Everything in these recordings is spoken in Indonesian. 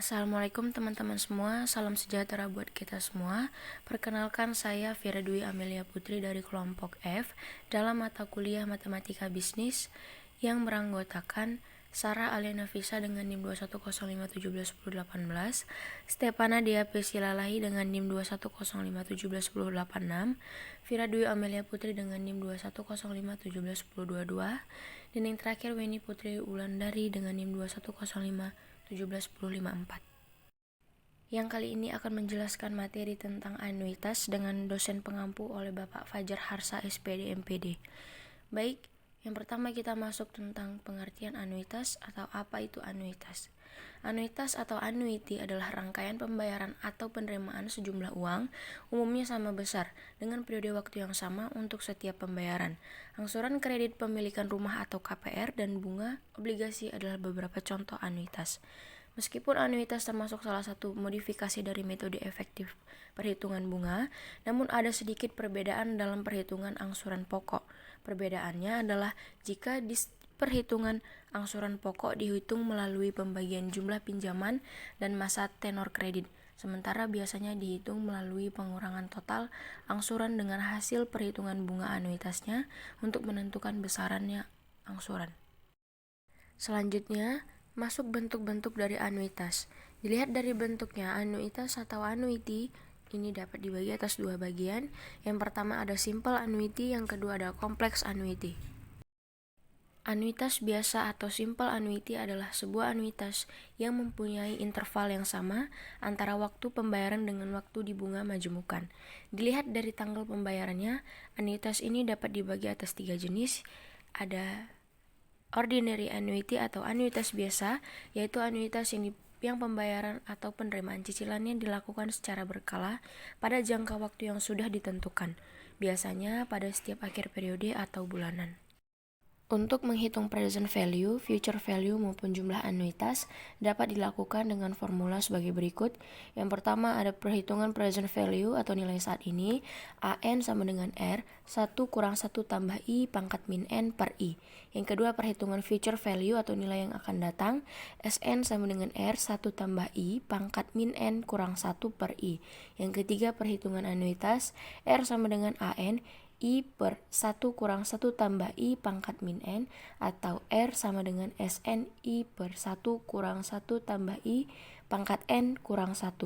Assalamualaikum teman-teman semua, salam sejahtera buat kita semua. Perkenalkan saya Fira Dwi Amelia Putri dari kelompok F dalam mata kuliah Matematika Bisnis yang beranggotakan Sarah Aliana Visa dengan NIM 210517118, Stepana Dea Pesilalahi dengan NIM 210517186, Fira Dwi Amelia Putri dengan NIM 210517122, dan yang terakhir Weni Putri Wulandari dengan NIM 210517154. Yang kali ini akan menjelaskan materi tentang anuitas dengan dosen pengampu oleh Bapak Fajar Harsa SPD MPD. Baik, yang pertama kita masuk tentang pengertian anuitas atau apa itu anuitas. Anuitas atau annuity adalah rangkaian pembayaran atau penerimaan sejumlah uang, umumnya sama besar, dengan periode waktu yang sama untuk setiap pembayaran. Angsuran kredit pemilikan rumah atau KPR dan bunga obligasi adalah beberapa contoh anuitas. Meskipun anuitas termasuk salah satu modifikasi dari metode efektif perhitungan bunga, namun ada sedikit perbedaan dalam perhitungan angsuran pokok. Perbedaannya adalah jika di perhitungan angsuran pokok dihitung melalui pembagian jumlah pinjaman dan masa tenor kredit, sementara biasanya dihitung melalui pengurangan total angsuran dengan hasil perhitungan bunga anuitasnya untuk menentukan besarannya angsuran. Selanjutnya, masuk bentuk-bentuk dari anuitas. Dilihat dari bentuknya, anuitas atau annuity ini dapat dibagi atas dua bagian. Yang pertama ada simple annuity, yang kedua ada complex annuity. Anuitas biasa atau simple annuity adalah sebuah anuitas yang mempunyai interval yang sama antara waktu pembayaran dengan waktu dibunga majemukan. Dilihat dari tanggal pembayarannya, anuitas ini dapat dibagi atas tiga jenis. Ada ordinary annuity atau anuitas biasa, yaitu anuitas yang pembayaran atau penerimaan cicilannya dilakukan secara berkala pada jangka waktu yang sudah ditentukan, biasanya pada setiap akhir periode atau bulanan. Untuk menghitung present value, future value maupun jumlah anuitas dapat dilakukan dengan formula sebagai berikut. Yang pertama ada perhitungan present value atau nilai saat ini, AN sama dengan R, 1 kurang 1 tambah I pangkat min N per I. Yang kedua perhitungan future value atau nilai yang akan datang, SN sama dengan R, 1 tambah I pangkat min N kurang 1 per I. Yang ketiga perhitungan anuitas, R sama dengan AN, I per 1 kurang 1 tambah I pangkat min N, atau R sama dengan SN I per 1 kurang 1 tambah I pangkat N kurang 1,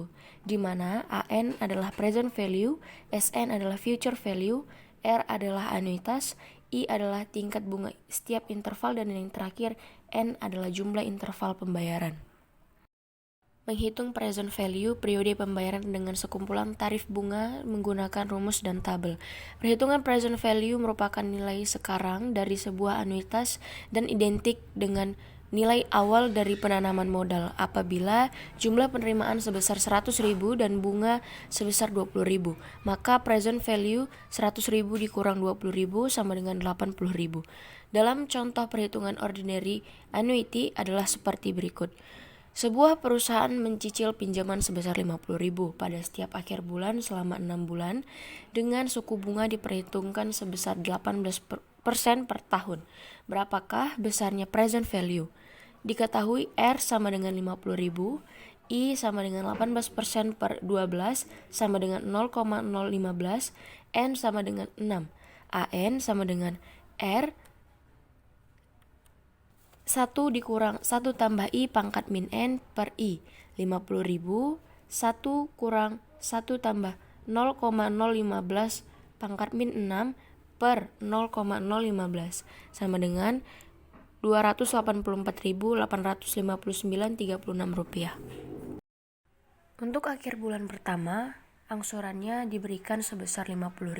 di mana AN adalah present value, SN adalah future value, R adalah anuitas, I adalah tingkat bunga setiap interval, dan yang terakhir N adalah jumlah interval pembayaran. Menghitung present value periode pembayaran dengan sekumpulan tarif bunga menggunakan rumus dan tabel. Perhitungan present value merupakan nilai sekarang dari sebuah anuitas dan identik dengan nilai awal dari penanaman modal apabila jumlah penerimaan sebesar 100.000 dan bunga sebesar 20.000. Maka present value 100.000 dikurang 20.000 sama dengan 80.000. Dalam contoh perhitungan ordinary annuity adalah seperti berikut. Sebuah perusahaan mencicil pinjaman sebesar 50.000 pada setiap akhir bulan selama 6 bulan dengan suku bunga diperhitungkan sebesar 18% per tahun. Berapakah besarnya present value? Diketahui R sama dengan 50.000, I sama dengan 18% per 12 sama dengan 0,015, N sama dengan 6, AN sama dengan R 1 dikurang 1 tambah I pangkat min N per I. 50.000 1 kurang 1 tambah 0,015 pangkat min 6 per 0,015 sama dengan 284.859,36 rupiah. Untuk akhir bulan pertama, angsurannya diberikan sebesar 50.000.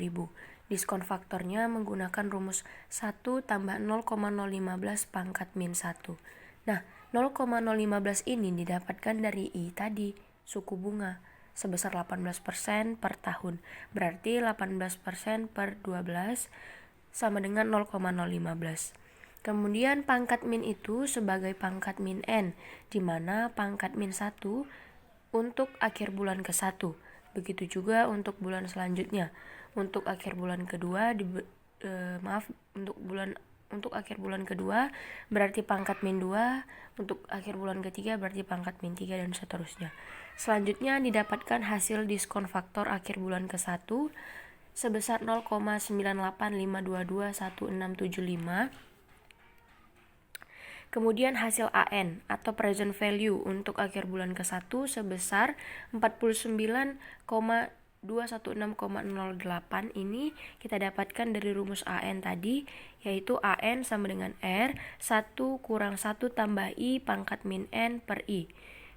Diskon faktornya menggunakan rumus 1 tambah 0,015 pangkat min 1. Nah, 0,015 ini didapatkan dari I tadi, suku bunga, sebesar 18% per tahun. Berarti 18% per 12 sama dengan 0,015. Kemudian pangkat min itu sebagai pangkat min N, di mana pangkat min 1 untuk akhir bulan ke-1. Begitu juga untuk bulan selanjutnya. Untuk akhir bulan kedua, untuk bulan untuk akhir bulan kedua berarti pangkat min 2, untuk akhir bulan ketiga berarti pangkat min 3, dan seterusnya. Selanjutnya didapatkan hasil diskon faktor akhir bulan ke-1 sebesar 0,985221675. Kemudian hasil AN atau present value untuk akhir bulan ke-1 sebesar 49,216,08. Ini kita dapatkan dari rumus AN tadi, yaitu AN sama dengan R 1 kurang 1 tambah I pangkat min N per I.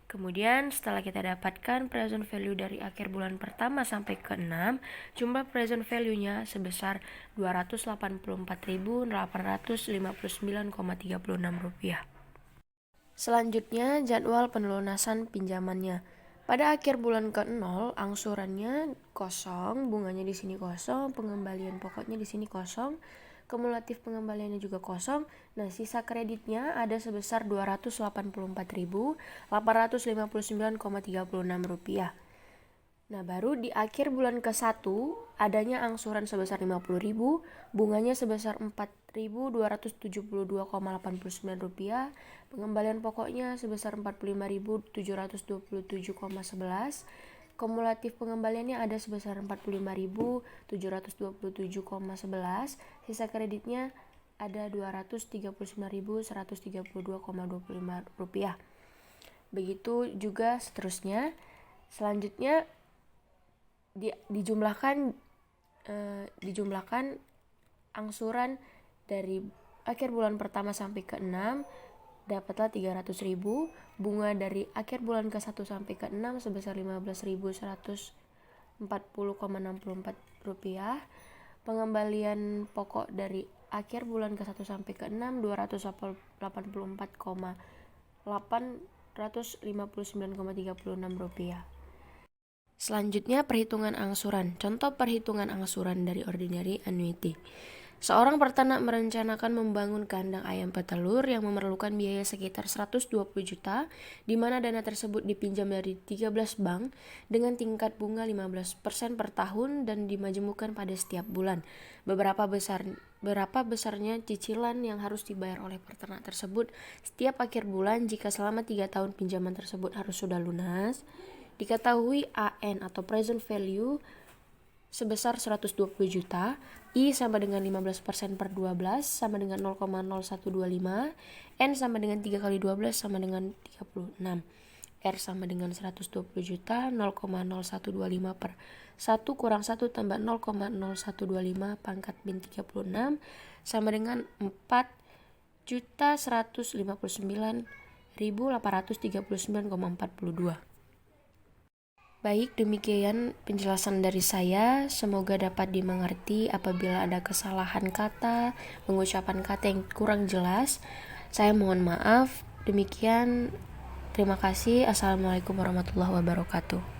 Kemudian setelah kita dapatkan present value dari akhir bulan pertama sampai ke-6, jumlah present value-nya sebesar Rp284.859,36. Selanjutnya jadwal penelunasan pinjamannya. Pada akhir bulan ke-0, angsurannya kosong, bunganya di sini kosong, pengembalian pokoknya di sini kosong, kumulatif pengembaliannya juga kosong. Nah, sisa kreditnya ada sebesar Rp284.859,36. Nah, baru di akhir bulan ke-1 adanya angsuran sebesar Rp50.000, bunganya sebesar Rp4.272,89, pengembalian pokoknya sebesar Rp45.727,11. Kumulatif pengembaliannya ada sebesar Rp45.727,11. Sisa kreditnya ada Rp239.132,25. Begitu juga seterusnya. Selanjutnya dijumlahkan angsuran dari akhir bulan pertama sampai ke-6, dapatlah Rp300.000. Bunga dari akhir bulan ke-1 sampai ke-6 sebesar Rp15.140,64. Pengembalian pokok dari akhir bulan ke-1 sampai ke-6 Rp284.859,36. Selanjutnya perhitungan angsuran. Contoh perhitungan angsuran dari ordinary annuity. Seorang peternak merencanakan membangun kandang ayam petelur yang memerlukan biaya sekitar 120 juta, di mana dana tersebut dipinjam dari 13 bank dengan tingkat bunga 15% per tahun dan dimajemukkan pada setiap bulan. Berapa besarnya cicilan yang harus dibayar oleh peternak tersebut setiap akhir bulan jika selama 3 tahun pinjaman tersebut harus sudah lunas. Diketahui AN atau present value sebesar 120 juta, I sama dengan 15% per 12 sama dengan 0,0125, N sama dengan 3 kali 12 sama dengan 36, R sama dengan 120 juta, 0,0125 per 1 kurang 1 tambah 0,0125 pangkat min 36 sama dengan 4.159.839,42. Baik, demikian penjelasan dari saya. Semoga dapat dimengerti. Apabila ada kesalahan kata, pengucapan kata yang kurang jelas, saya mohon maaf. Demikian, terima kasih. Assalamualaikum warahmatullahi wabarakatuh.